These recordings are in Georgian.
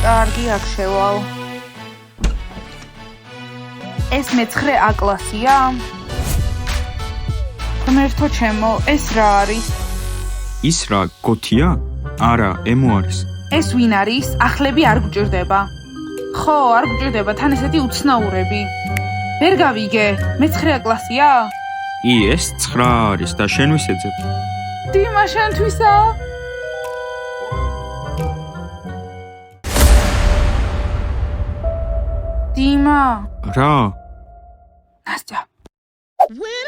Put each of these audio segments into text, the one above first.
კარგი, აქ შევალ. ეს მე-9 კლასია? ღმერთო ჩემო, ეს რა არის? ის რა, გოთია? არა, ემო არის. ეს ვინ არის? ახლები არ გჭირდება. ხო, არ გჭირდება, თან ესეთი უცნაურები. ვერ გავიგე, მე-9 კლასია? ეს 9 არის და შენ ვისეძებ? დიმა შენთვისა? დიმა. რა?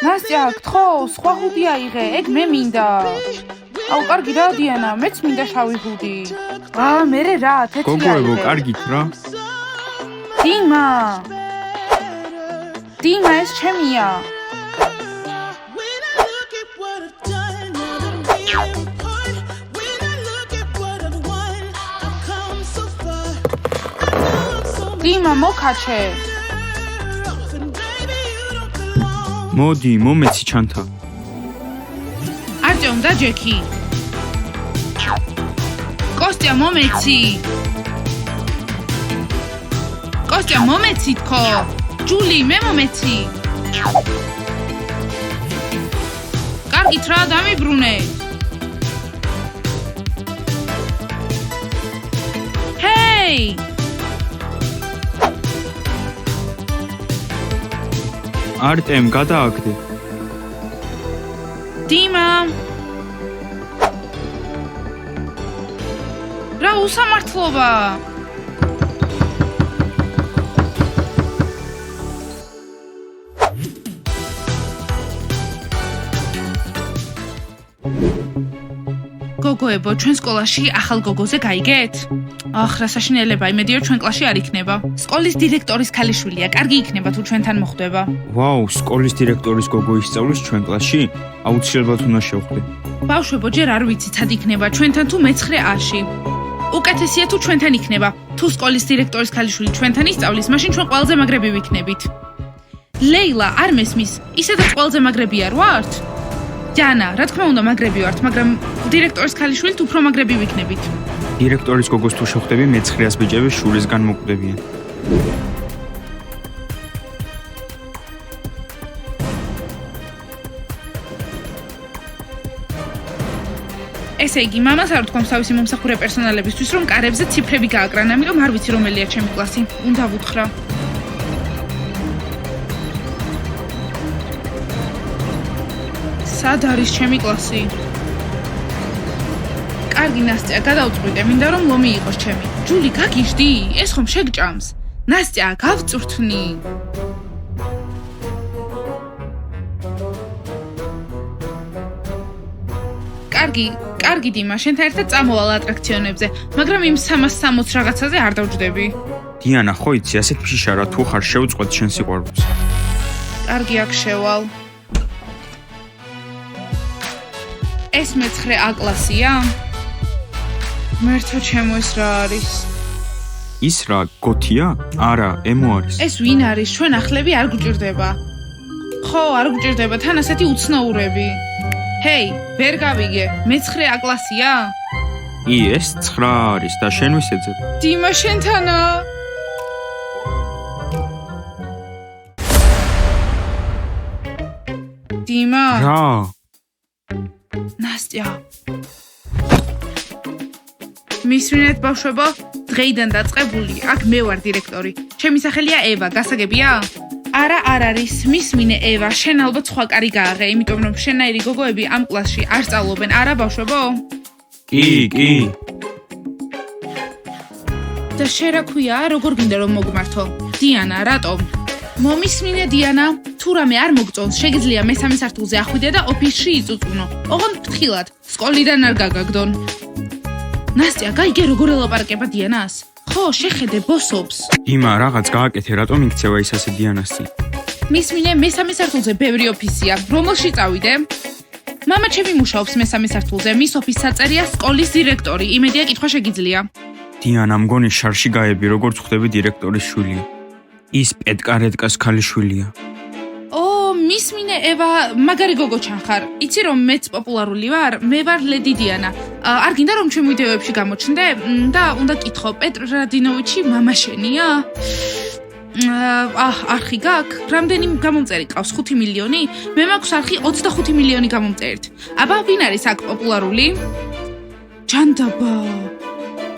ნასტია, გთხოვ, სხვა ხუდი აიღე, ეგ მე მინდა. აუ, კარგი რა, დიანა, მეც მინდა შავი ხუდი. მერე რა, თეთრი აიღე. გოგოებო, კარგით რა? დიმა. დიმა, ეს ჩემია. დიმა, მოკაჩე. მოდი, მომეცი ჩანთა. არტემ და ჯექი. კოსტია, მომეცი. კოსტია, მომეცი თქო. ჯული, მე მომეცი. კარგით რა, დამიბრუნე. ჰეი! არტემ, გადააგდე. დიმა. რა უსამართლობა? გოგოებო, ჩვენ სკოლაში ახალ გოგოზე გაიგეთ? რა საშინელება, იმედია ჩვენ კლასში არ იქნება. სკოლის დირექტორის ქალიშვილია, კარგი იქნება თუ ჩვენთან მოხვდება. ვაუ, სკოლის დირექტორის გოგო ისწავლის ჩვენ კლასში? აუცილებლად უნდა შევხვდე. ბავშვებო, ჯერ არ ვიცი ცად იქნება ჩვენთან თუ მე-9-ში. უკეთესია თუ ჩვენთან იქნება. თუ სკოლის დირექტორის ქალიშვილი ჩვენთან ისწავლის, მაშინ ჩვენ ყველაზე მაგრები ვიქნებით. ლეილა, არ მესმის, ისედაც ყველაზე მაგრები არ ვართ? ჯანა, რა თქმა უნდა მაგრები ვართ, მაგრამ დირექტორის ქალიშვილით უფრო მაგრები ვიქნებით. დირექტორის გოგოს თუ შეხვდები, მე-9-ას ბიჭები შურისგან მოკვდებიან. ესე იგი, მამას არ ვთქვამს თავისი მომსახურე პერსონალებისთვის, რომ კარებზე ციფრები გააკრან, ამიტომ არ ვიცი რომელია ჩემი კლასი. უნდა ვუთხრა. სად არის ჩემი კლასი? კარგი, ნასტია, გადავწყვიტე, მინდა რომ ლომი იყოს ჩემი. ჯული, გაგიჟდი? ეს ხომ შეგჭამს? ნასტია, გავწვრთნი. კარგი დიმა, შენთან ერთად წამოვალ ატრაქციონებზე, მაგრამ იმ 360 რაღაცაზე არ დავჯდები. დიანა, ხო იცი, ასეთ ფიშა რა თუ ხარ შევწყვეტ შენ სიყვარულს. კარგი, აქ შევალ. ეს მე-9 კლასია? ღმერთო ჩემო, ეს რა არის? ის რა, გოთია? არა, ემო არის. ეს ვინ არის? ჩვენ ახლები არ გჭირდება. ხო, არ გჭირდება, თან ასეთი უცნაურები. ჰეი, ვერ გავიგე, მე-9 კლასია? ეს 9 არის და შენ ვისეძებ? დიმა შენთანა? დიმა? რა? ნასტია. მისვინეთ ბავშვებო, დღეიდან დაწყებული, აქ მე ვარ დირექტორი. ჩემი სახელია ევა, გასაგებია? არა, არ არის, მისმინე ევა, შენ ალბათ სხვა კარი გააღე, იმიტომ რომ შენაირი გოგოები ამ კლასში არ სწავლობენ, არა ბავშვებო? კი. და შენ რა ქვია, როგორ გინდა რომ მოგმართო? დიანა, რატომ? მომისმინე დიანა, თუ რამე არ მოგწონს, შეგიძლია მე-3 სართულზე ახვიდე და ოფისში იწუწუნო. ოღონდ ფრთხილად, სკოლიდან არ გაგაგდონ. ნასტია, გაიგე როგორ ელაპარაკება დიანას? ხო, შეხედე ბოსობს. დიმა, რაღაც გააკეთე, რატომ იქცევა ის ასე დიანას წინ? მისმინე, მე-3 სართულზე ბევრი ოფისია, რომელში წავიდე? მამა ჩემი მუშაობს მე-3 სართულზე, მის ოფისს აწერია სკოლის დირექტორი, იმედია კითხვა შეგიძლია. დიანა, მგონი შარში გაები, როგორც ხვდები დირექტორის შვილია. ის პეტკარეტკას ქალიშვილია. მისმინე ევა, მაგარი გოგო ჩანხარ. იცი რომ მეც პოპულარული ვარ, მე ვარ ლედი დიანა. არ გინდა რომ ჩემ ვიდეოებში გამოჩნდე და უნდა კითხო, პეტრ რადინოვიჩი მამა შენია? არხი გაქვს? რამდენი გამომწერი ყავს? 5 მილიონი? მე მაქვს არხი 25 მილიონი გამომწერით. აბა ვინ არის აქ პოპულარული?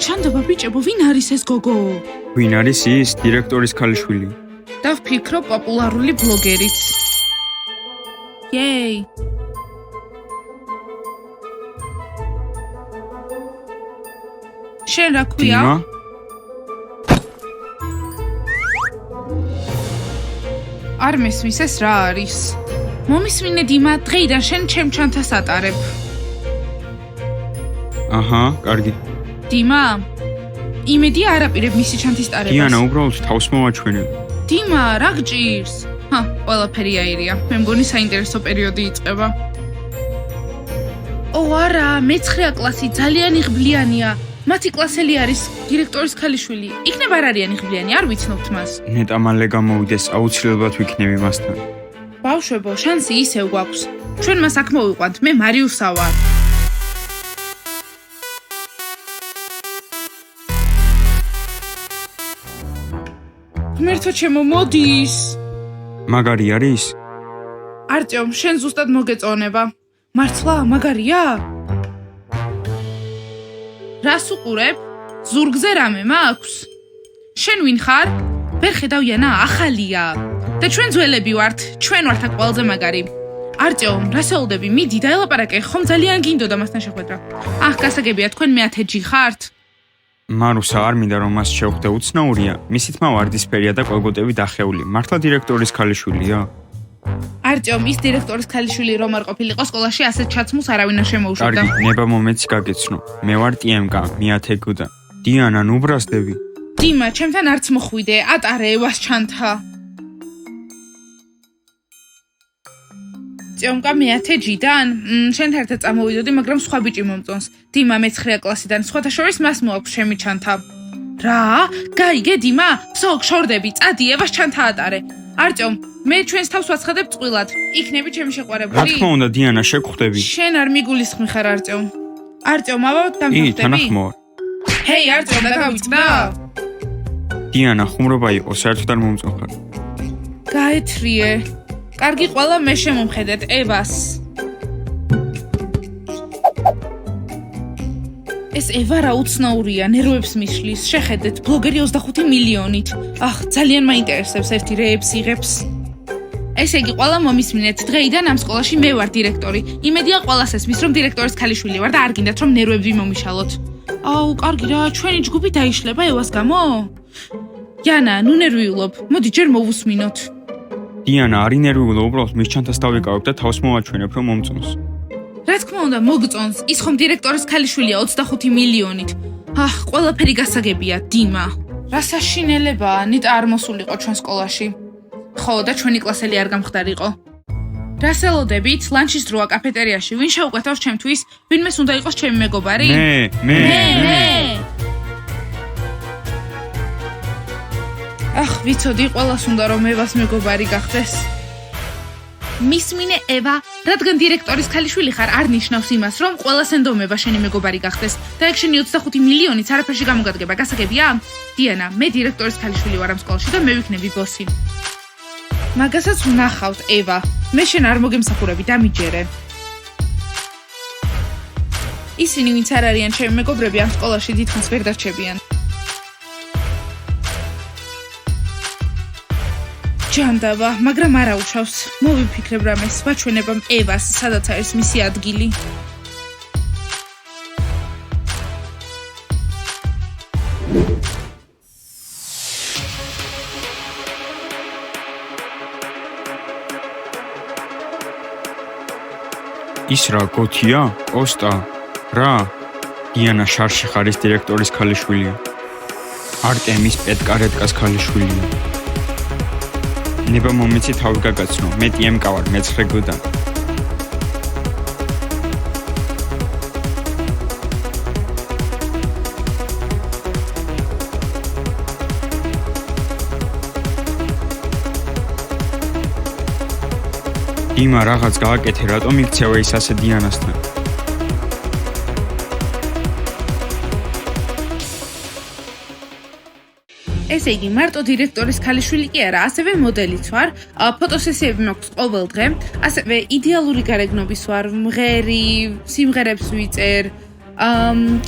ჩანდაბა ბიჭებო, ვინ არის ეს გოგო? ვინ არის ის? დირექტორის ქალიშვილი. და ვფიქრო პოპულარული ბლოგერიც. Yay! შენ რა ქვია? დიმა? არ მესმის ეს რა არის? მომისმინე დიმა, დღეიდან შენ ჩემ ჩანთას ატარებ. აჰა, კარგი. დიმა, იმედი არ აპირებ მისი ჩანთის ტარებას. დიანა, უბრალოდ თავს მოვაჩვენებ. დიმა, რა გჭირს? ყველაფერი აირია. მე მგონი საინტერესო პერიოდი იწყება. არა, მე-9 კლასი ძალიან იღბლიანია. მათი კლასელი არის დირექტორის ქალიშვილი. იქნებ არ არიან იღბლიანი, არ ვიცნობთ მას. ნეტა მალე გამოვიდეს, აუცილებლად ვიქნები მასთან. ბავშვებო, შანსი ისევ გვაქვს. ჩვენ მას აქ მოვიყვანთ, მე მარიუსა ვარ. ღმერთო ჩემო, მოდის. მაგარი არის? არტიომ, შენ ზუსტად მოგეწონება. მართლა, მაგარია? რას უყურებ? ზურგზე რამე მაქვს? შენ ვინ ხარ? ვერ ხედავ იანა, ახალია. და ჩვენ ძველები ვართ, ჩვენ ვართ აქ ყველაზე მაგარი. არტიომ, რასაულდები, მიდი დაელაპარაკე, ხომ ძალიან გინდოდა მასთან შეხვედრა. გასაგებია, თქვენ მე-10G ხართ? მარუსა არ მინდა რომ მას შევხვდე, უცნაურია. მისი თმა ვარდისფერია და კოლგოტები დახეული. მართლა დირექტორის ქალიშვილია? არტიომ, ის დირექტორის ქალიშვილი რომ არ ყოფილიყო სკოლაში, ასეთ ჩაცმულს არავინ არ შემოუშვებდა. კარგი, ნება მომენტს გაგეცნო. მე ვარ TMK, მე-10G-და. დიანა, ნუ ბრასდები. დიმა, ჩემთან არც მოხვიდე, ატარე ევას ჩანთა. TMK მე-10G-დან? შენთან ერთად წამოვიდოდი, მაგრამ სხვა ბიჭი მომწონს. დიმა მე-9 კლასიდან, სხვათა შორის მას მოაქვს ჩემი ჩანთა. რა? გაიგე დიმა? ფსო, გშორდები, წადი, ევას ჩანთა ატარე. არტიომ, მე ჩვენს თავს ვაცხადებ წვილად. იქნები ჩემი შეყვარებული? რა თქმა უნდა, დიანა, შეგხვდები. შენ არ მიგულისხმი ხარ, არტიომ. არტიომ, აბა დამთავრდები? თანახმოვარ. ჰეი, არტიომ, დაგავიწყდა? დიანა, ხუმრობა იყო, საერთოდ არ მომწონხარ. გაეთრიე. კარგი, ყველა მე შემომხედეთ, ევას. ეს ევა რა უცნაურია, ნერვებს მიშლის. შეხედეთ, ბლოგერი 25 მილიონით. ძალიან მაინტერესებს ერთი რეებს იღებს. ესე იგი, ყველა მომისმინეთ, დღეიდან ამ სკოლაში მე ვარ დირექტორი. იმედია ყველას ესმის, რომ დირექტორის ქალიშვილი ვარ და არ გინდათ რომ ნერვები მომიშალოთ. კარგი რა, ჩვენი ჯგუფი დაიშლება ევას გამო? იანა, ნუ ნერვიულობ. მოდი ჯერ მოვუსმინოთ. დიანა, არ ინერვიულო, უბრალოდ მის ჩანთას დავიკავებ და თავს მოვაჩვენებ, რომ მომწონს. რა თქმა უნდა, მოგწონს. ის ხომ დირექტორის ქალიშვილია 25 მილიონით. ყველაფერი გასაგებია, დიმა. რა საშინელებაა, ნიტა არ მოსულიყო ჩვენ სკოლაში. ხო, და ჩვენი კლასელი არ გამხდარიყო. რას ელოდებით? ლანჩის დროა კაფეტერიაში. ვინ შეუკვეთავს ჩემთვის? ვინმეს უნდა იყოს ჩემი მეგობარი? მე. ვიცოდი, ყველას უნდა რომ ევას მეგობარი გახდეს. მისმინე ევა, რადგან დირექტორის ქალიშვილი ხარ, არ ნიშნავს იმას, რომ ყველას ენდომება შენი მეგობარი გახდეს. და ეგ შენი 25 მილიონიც არაფერში გამოგადგება, გასაგებია? დიანა, მე დირექტორის ქალიშვილი ვარ ამ სკოლაში და მე ვიქნები ბოსი. მაგასაც ვნახავთ, ევა. მე შენ არ მოგემსახურები, დამიჯერე. ისინი, ვინც არ არიან ჩემი მეგობრები, ამ სკოლაში დიდხანს ვერ დარჩებიან. ჯანდაბა, მაგრამ არა უშავს. მოვიფიქრებ რამეს, ვაჩვენებამ ევას, სადაც არის მისი ადგილი. ის რა, გოთია? კოსტა? რა? დიანა შარში ხარის დირექტორის ქალიშვილია. არტემის პეტკარეტკას ქალიშვილია. ნება მომეცი თავი გაგაცნო, მე TMK ვარ, მე-9G-დან. იმა რაღაც გააკეთე, რატომ იქცევა ის ასე დიანასთან? ესე იგი, მარტო დირექტორის ქალიშვილი კი არა, ასევე მოდელიც ვარ. ფოტოსესიები მაქვს ყოველ დღე, ასევე იდეალური გარეგნობის ვარ, მღერი, სიმღერებს ვიწერ,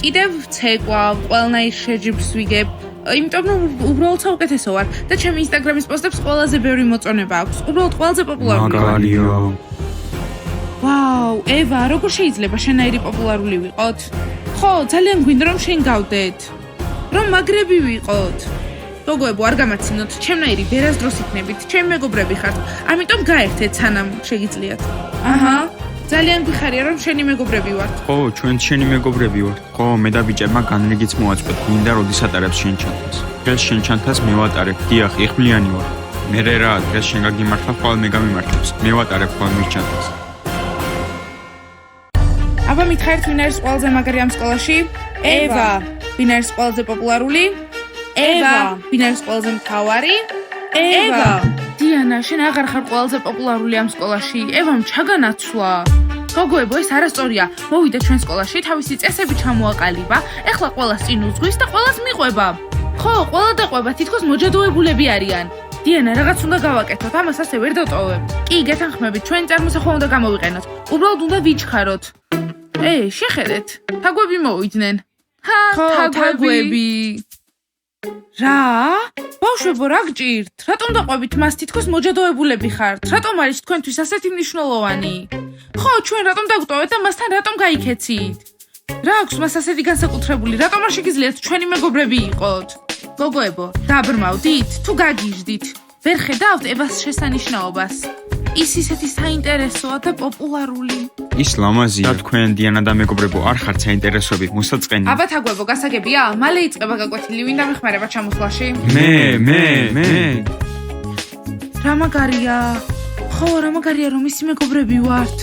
კიდევ ცეკვა, ყველნაირ შეჯიბრს ვიგებ. იმიტომ რომ უბრალოდ საუკეთესო ვარ და ჩემი ინსტაგრამის პოსტებს ყველაზე ბევრი მოწონება აქვს. უბრალოდ ყველაზე პოპულარული ვარ. მაგარიო. ვაუ, ევა, როგორ შეიძლება შენაირი პოპულარული ვიყოთ? ხო, ძალიან გვინდა რომ შენ გავდეთ. რომ მაგრები ვიყოთ. გოგოებო, არ გამაცინოთ, ჩემნაირი ბერასდროს იქნებით, ჩემი მეგობრები ხართ. ამიტომ გაერთეთ სანამ შეგიძლიათ. აჰა, ძალიან გვიხარია რომ შენი მეგობრები ვართ. ხო, ჩვენ შენი მეგობრები ვართ. ხო, მე და ბიჭებმა განრიგიც მოაწყვეთ, მინდა როდის ატარებს შენ ჩანთას. დღეს შენ ჩანთას მე ვატარებ. დიახ, იხმლიანი ვარ. მე რა, დღეს შენ გაგიმართლა, ხვალ მე გამიმართლებს. მე ვატარებ ხვალ მის ჩანთას. აბა მითხარით ვინ არის ყველაზე მაგარი ამ სკოლაში? ევა. ვინ არის ყველაზე პოპულარული? ევა. ვინ არის ყველაზე მთავარი? ევა. დიანა, შენ აღარ ხარ ყველაზე პოპულარული ამ სკოლაში. ევამ ჩაგანაცვლა. გოგოებო, ეს არასწორია. მოვიდა ჩვენ სკოლაში, თავისი წესები ჩამოაყალიბა. ეხლა ყველას წინ უძღვის და ყველას მიყვება. ხო, ყველა დაყვება, თითქოს მოჯადოებულები არიან. დიანა, რაღაც უნდა გავაკეთოთ, ამას ასე ვერ დატოვებ. კი, გეთანხმებით, ჩვენი წარმოსახვა უნდა გამოვიყენოთ. უბრალოდ უნდა ვიჩქაროთ. შეხედეთ, თაგვები მოვიდნენ. თაგვები. რა? ბავშვებო, რა გჭირთ? რატომ დაყვებით მას? თითქოს მოჯადოებულები ხართ. რატომ არის თქვენთვის ასეთი მნიშვნელოვანი? ხო, ჩვენ რატომ დაგვტოვეთ და მასთან რატომ გაიქეცით? რა აქვს მას ასეთი განსაკუთრებული? რატომ არ შეგიძლიათ ჩვენი მეგობრები იყოთ? გოგოებო, დაბრმავდით თუ გაგიჟდით? ვერ ხედავთ ევას შესანიშნაობას? ის ისეთი საინტერესოა და პოპულარული. ის ლამაზია. და თქვენ დიანა და მეგობრებო არ ხართ საინტერესოები, მოსაწყენი. აბა თაგვებო, გასაგებია? მალე იწყება გაკვეთილი, ვინ დამეხმარება ჩამოსვლაში? მე. რა მაგარია? ხო, რა მაგარია რომ ისი მეგობრები ვართ.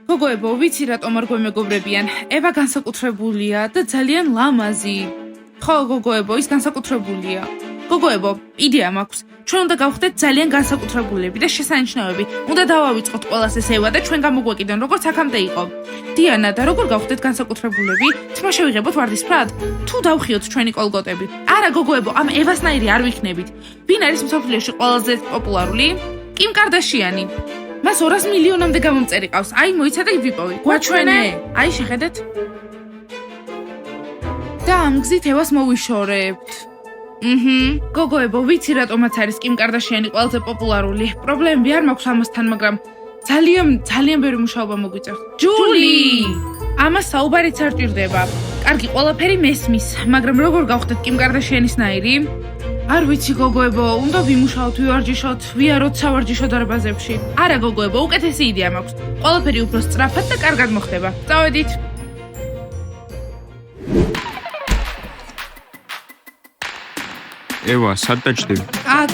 გოგოებო, ვიცი რატომ არ გვემეგობრებიან. ევა განსაკუთრებულია და ძალიან ლამაზი. ხო, გოგოებო, ის განსაკუთრებულია. გოგოებო, იდეა მაქვს. ჩვენ უნდა გავხდეთ ძალიან განსაკუთრებულები და შესანიშნავები. უნდა დავავიწყოთ ყველას ეს ევა და ჩვენ გამოგვეკიდონ, როგორც აქამდე იყო. დიანა, და როგორ გავხდეთ განსაკუთრებულები? თმა შევიღებოთ ვარდისფრად? თუ დავხიოთ ჩვენი კოლგოტები? არა, გოგოებო, ამ ევასნაირი არ ვიქნებით. ვინ არის მსოფლიოში ყველაზე პოპულარული? კიმ კარდაშიანი. მას 200 მილიონამდე გამომწერი ყავს. აი, მოიცადე ვიპოვი. გვაჩვენე. აი, შეხედეთ. და ამ გზით ევას მოვიშორებთ. გოგოებო, ვიცი რატომაც არის კიმ კარდაშიანი ყველაზე პოპულარული. პრობლემები არ მაქვს ამასთან, მაგრამ ძალიან ბევრი მუშაობა მოგვიწევს. ჯული! ამას საუბარიც არ ჭირდება. კარგი, ყველაფერი მესმის, მაგრამ როგორ გავხდეთ კიმ კარდაშიანისნაირი? არ ვიცი, გოგოებო, უნდა ვიმუშაოთ, ვივარჯიშოთ, ვიაროთ სავარჯიშო დარბაზებში. არა, გოგოებო, უკეთესი იდეა მაქვს. ყველაფერი უფრო სწრაფად და კარგად მოხდება. წავედით. ევა, სად დაჭდები? აქ.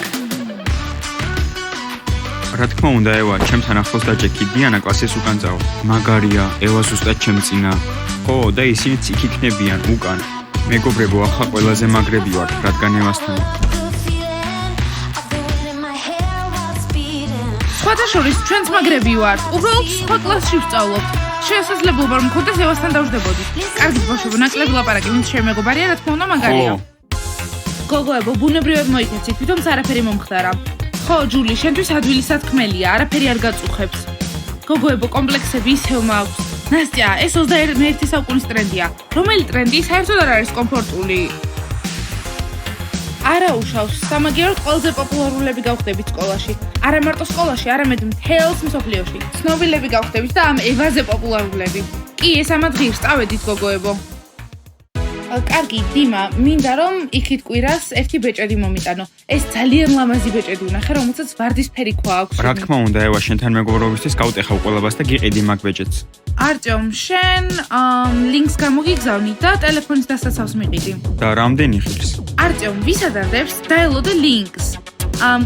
რა თქმა უნდა, ევა, ჩემთან ახლოს დაჭექი, დიანა კლასის უკან წავა. მაგარია, ევა ზუსტად ჩემ წინა. ხო, და ისინიც იქ იქნებიან უკან. მეგობრებო, ახლა ყველაზე მაგრები ვართ, რადგან ევასთან. სხვათა შორის ჩვენც მაგრები ვართ. უბრალოდ სხვა კლასში ვსწავლობთ. შესაძლებლობა რომ მქონდეს ევასთან დავждებოდით. კარგით, ბავშვებო, ნაკლები ლაპარაკი, ვინც შემეგობარია, რა თქმა უნდა, მაგარია. გოგოებო, ბუნებრივად მოიქეცით, თვითონაც არაფერი მომხდარა. ხო, ჯული, შენთვის ადვილი სათქმელია, არაფერი არ გაწუხებს. გოგოებო, კომპლექსები ისევ მაქვს. ნასტია, ეს 21 საუკუნის ტრენდია. რომელი ტრენდი საერთოდ არ არის კომფორტული? არა უშავს, სამაგიეროდ ყველაზე პოპულარულები გავხდებით სკოლაში. არა მარტო სკოლაში, არამედ მთელს მსოფლიოში. ცნობილები გავხდებით და ამ ევაზე პოპულარულები. კი, ეს ამად ღირს, წავედით, გოგოებო. კარგი, დიმა, მინდა რომ იქით კვირას ერთი ბეჭედი მომიტანო. ეს ძალიან ლამაზი ბეჭედი ვნახე, რომელსაც ვარდისფერი ქვა აქვს. რა თქმა უნდა, ევა, შენთან მეგობრობისთვის გავტეხავ ყველებას და გიყიდი მაგ ბეჭედს. არტემ, შენ ლინკს გამოგიგზავნი და ტელეფონის დასაცავს მიყიდი. და რამდენი ხილს? არტემ, ვისადარდებს, დაელოდე ლინკს.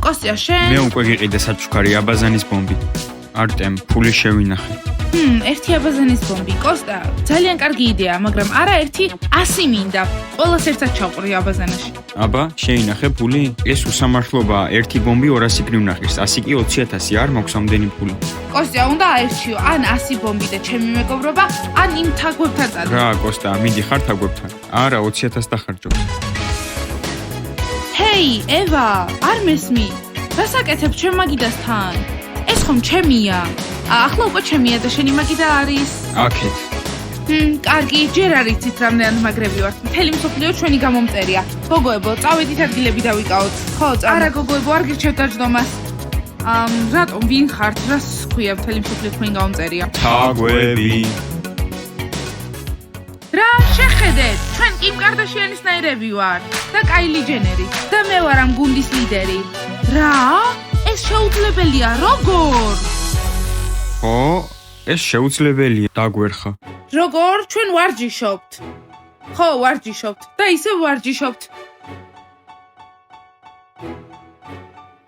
კოსტია, შენ? მე უკვე გიყიდე საჩუქარი აბაზანის ბომბი. არტემ, ფული შევინახე. ერთი აბაზანის ბომბი. კოსტა, ძალიან კარგი იდეა, მაგრამ არაერთი 100 მინდა. ყველას ერთად ჩავყრი აბაზანაში. აბა, შეინახე ფული? ეს უსამართლობაა, ერთი ბომბი 200 გრივნახის, 100 კი 20,000 არ მაქვს ამდენი ფული. კოსტა, უნდა აერჩიო, ან 100 ბომბი და ჩემი მეგობრობა, ან იმ თაგვებთან წადე. რა, კოსტა, მიდი ხარ თაგვებთან. არა, 20,000 დახარჯობს. ჰეი, ევა, არ მესმი? რასაკეთებ ჩემ მაგიდასთან? ეს ხომ ჩემია. ახლა უკვე ჩემია და შენი მაგიდა არის. აქეთ. კარგი, ჯერ არ იცით რამდენად მაგრები ვართ. მთელი მსოფლიო ჩვენი გამომწერია. გოგოებო, წავედით ადგილები დავიკავოთ. ხო, არა გოგოებო, არ გირჩევთ დაждომას. რატომ ვინ ხართ? რას ქვია მთელი მსოფლიო თქვენი გამომწერია? თაგვები. რა შეხედეთ? ჩვენ კიმ კარდაშიანისნაირები ვართ და კაილი ჯენერი და მე ვარ ამ გუნდის ლიდერი. რა? ეს შეუძლებელია, როგორ? ო, ეს შეუძლებელია, დაგვერხა. როგორ? ჩვენ ვარჯიშობთ. ხო, ვარჯიშობთ და ისევ ვარჯიშობთ.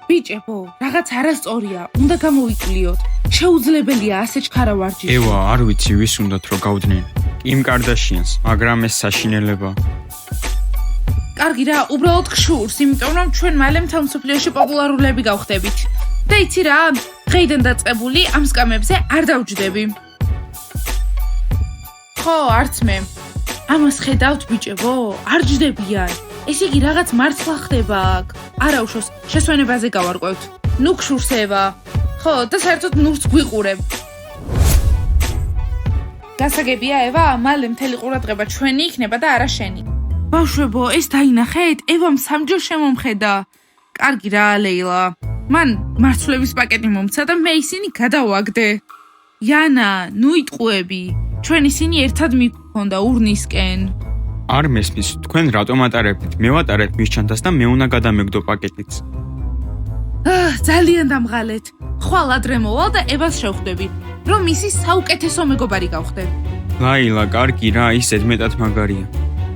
ბიჭებო, რაღაც არასწორია, უნდა გამოვიკვლიოთ. შეუძლებელია ასე ჩქარა ვარჯიში. ევა, არ ვიცი ვის უნდათ რომ გავდნენ. კიმ კარდაშიანს, მაგრამ ეს საშინელებაა. კარგი რა, უბრალოდ გშურს, იმიტომ რომ ჩვენ მალე მთელ მსოფლიოში პოპულარულები გავხდებით. და იცი რა, დღეიდან დაწყებული ამ სკამებზე არ დავჯდები. ხო, არც მე. ამას ხედავთ ბიჭებო, არ ჯდებიან. ესე იგი რაღაც მართლა ხდება აქ. არა უშოს, შესვენებაზე გავარკვევთ. ნუ გშურს ევა. ხო, და საერთოდ ნურს გვიყურებ. გასაგებია ევა, მალე მთელი ყურადღება ჩვენი იქნება და არა შენი. ბავშვებო, ეს დაინახეთ, ევამ სამჯერ შემომხედა. კარგი რა, ლეილა. მან მარცვლების პაკეტი მომცა და მე ისინი გადავაგდე. იანა, ნუ იტყუები. ჩვენ ისინი ერთად მიგქონდა ურნისკენ. არ მესმის, თქვენ რატომ ატარებთ? მე ვატარებ მის ჩანთას და მე უნდა გადამეგდო პაკეტიც. ძალიან დამღალეთ. ხვალ ადრე მოვალ და ევას შევხვდები, რომ ისი საუკეთესო მეგობარი გავხდე. ლაილა, კარგი რა, ის ზედმეტად მაგარია.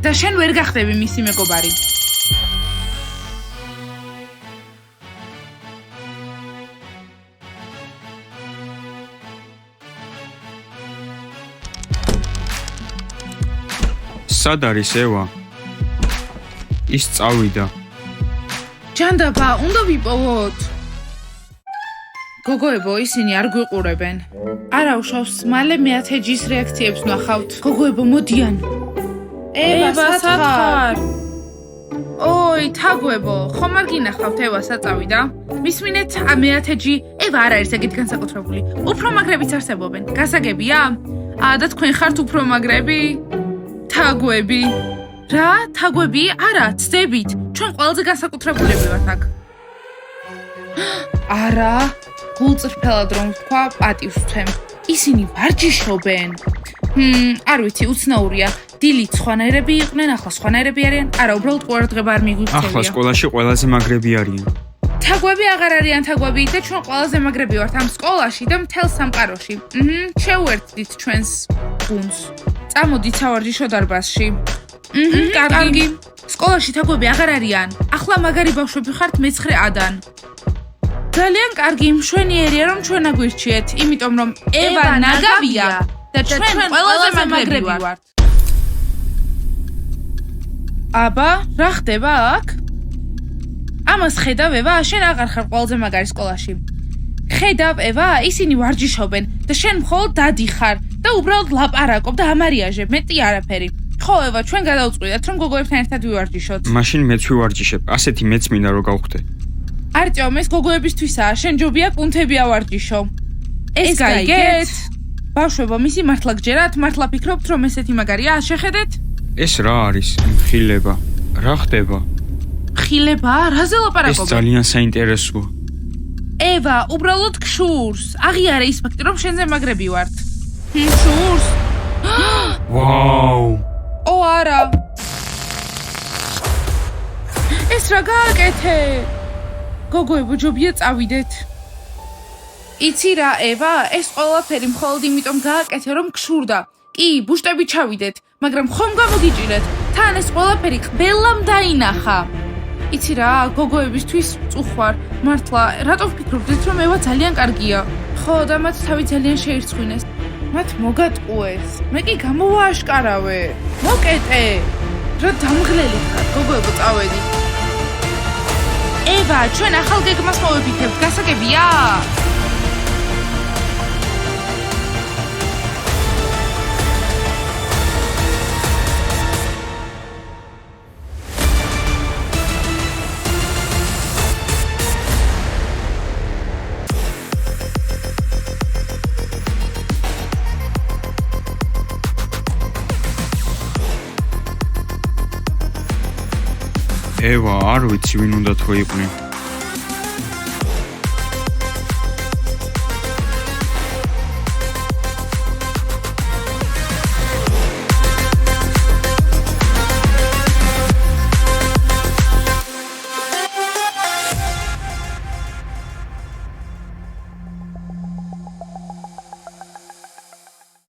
და შენ ვერ გახდები მისი მეგობარი. სად არის ევა? ის წავიდა. ჯანდაბა, უნდა ვიპოვოთ. გოგოებო, ისინი არ გვიყურებენ. არა უშავს, მალე მეათეჯის რეაქციებს ვნახავთ. გოგოებო, მოდიან. ევა, სათხარ. ой, თაგვებო, ხომ არ გინახავთ ევა საწავიდა? მისმინეთ, მეათეჯი, ევა არ არის ეგეთ განსაკუთრებული. უფრო მაგრებიც არსებობენ. გასაგებია? და თქვენ ხართ უფრო მაგრები? თაგვები. რა? თაგვები? არა, ცდებით. ჩვენ ყველაზე განსაკუთრებულები ვართ აქ. არა, გულწრფელად რომ ვთქვა, პატივს ვცემ. ისინი ვარჯიშობენ. არ ვიცი, უცნაურია. დილით სხვანაირები იყვნენ, ახლა სხვანაირები არიან. არა, უბრალოდ ყურადღება არ მიგვიქცევია. ახლა სკოლაში ყველაზე მაგრები არიან. თაგვები აღარ არიან თაგვები და ჩვენ ყველაზე მაგრები ვართ ამ სკოლაში და მთელ სამყაროში. შევუერთდით ჩვენს გუნდს. წამოდით სავარჯიშო დარბაზში. კარგი. სკოლაში თაგვები აღარ არიან. ახლა მაგარი ბავშვები ხართ მე-9-დან. ძალიან კარგი, მშვენიერია რომ ჩვენ აგვირჩიეთ, იმიტომ რომ ევა ნაგავია და ჩვენ ყველაზე მაგრები ვართ. აბა, რა ხდება აქ? ამას ხედავ ევა, შენ აღარ ხარ ყველაზე მაგარი სკოლაში. ხედავ ევა, ისინი ვარჯიშობენ და შენ მხოლოდ დადიხარ და უბრალოდ ლაპარაკობ და ამარიაჟებ, მეტი არაფერი. ხო ევა, ჩვენ გადავწყვიტეთ, რომ გოგოებთან ერთად ვივარჯიშოთ. მაშინ მეც ვივარჯიშებ, ასეთი მეც მინდა რომ გავხდე. არტიომ, ეს გოგოებისთვისაა, შენ ჯობია კუნთები ავარჯიშო. ეს გაიგეთ? ბავშვებო, მისი მართლა გჯერათ, მართლა ფიქრობთ, რომ ესეთი მაგარია, შეხედეთ? ეს რა არის? მხილება. რა ხდება? ხილება? რაზე ეს ლაპარაკობენ? ძალიან საინტერესოა. ევა, უბრალოდ გშურს. აღიარე ის ფაქტი, რომ შენზე მაგრები ვართ. შურს? ვაუ! ო არა. ეს რა გააკეთე? გოგოებო, ჯობია წავიდეთ. იცი რა, ევა, ეს ყველაფერი მხოლოდ იმიტომ გააკეთე, რომ გშურდა. კი, ბუშტები ჩავიდეთ, მაგრამ ხომ გამოგიჭირეთ? თან ეს ყველაფერი ყველამ დაინახა. იცი რა, გოგოებისთვის წუხვარ. მართლა, რატო ვფიქრობდით, რომ ევა ძალიან კარგია? ხო, და მათ თავი ძალიან შეირცხვინეს. მათ მოგატყუეს. მე კი გამოვააშკარავე. მოკეტე. რა დამღლელი ხარ, გოგოებო წავედი. ევა, ჩვენ ახალ გეგმას მოვიფიქრებთ, გასაგებია? ევა, არ ვიცი ვინ უნდა თუ იყვნენ.